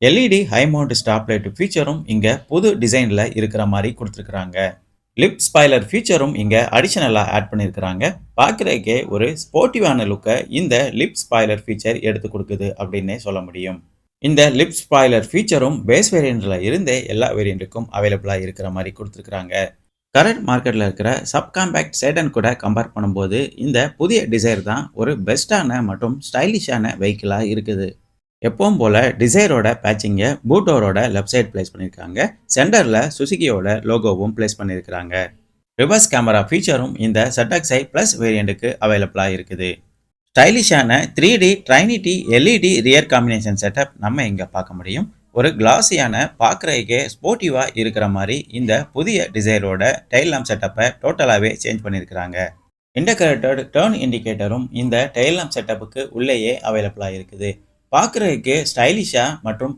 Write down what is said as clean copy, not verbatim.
LED high mount stop light ஃபீச்சரும் இங்க புது டிசைன்ல இருக்கிற மாதிரி கொடுத்துருக்காங்க. லிப் ஸ்பாய்லர் ஃபீச்சரும் இங்க அடிஷனலா ஆட் பண்ணியிருக்கிறாங்க. பார்க்கறதுக்கே ஒரு ஸ்போர்ட்டிவான லுக்கை இந்த லிப் ஸ்பாய்லர் ஃபீச்சர் எடுத்து கொடுக்குது அப்படின்னே சொல்ல முடியும். இந்த லிப் ஸ்பாய்லர் ஃபீச்சரும் பேஸ் வேரியண்ட்ல இருந்தே எல்லா வேரியண்ட்டுக்கும் அவைலபிளா இருக்கிற மாதிரி கொடுத்துருக்காங்க. கரண்ட் மார்க்கெட்ல இருக்கிற சப்காம்பேக்ட் சேடன் கூட கம்பேர் பண்ணும்போது இந்த புதிய டிசைர் தான் ஒரு பெஸ்டான மற்றும் ஸ்டைலிஷான வெஹிக்கிளா இருக்குது. எப்பவும் போல டிசைரோட பேட்சிங்கை பூட்டோரோட லெஃப்ட் சைட் பிளேஸ் பண்ணியிருக்காங்க. சென்டர்ல சுசுகியோட லோகோவும் பிளேஸ் பண்ணியிருக்கிறாங்க. ரிவர்ஸ் கேமரா ஃபீச்சரும் இந்த ZXi பிளஸ் வேரியண்ட்டுக்கு அவைலபிளா இருக்குது. ஸ்டைலிஷான 3D trinity LED rear combination setup நம்ம இங்க பார்க்க முடியும். ஒரு கிளாஸியான பார்க்கறதுக்கே ஸ்போர்ட்டிவா இருக்கிற மாதிரி இந்த புதிய டிசைரோட டெயில் லாம்ப் செட்டப்பை டோட்டலாவே சேஞ்ச் பண்ணியிருக்கிறாங்க. இன்டகிரேட்டட் டர்ன் இண்டிகேட்டரும் இந்த டெயில் லாம்ப் செட்டப்புக்கு உள்ளேயே அவைலபிளா இருக்குது. பார்க்கறதுக்கு ஸ்டைலிஷா மற்றும்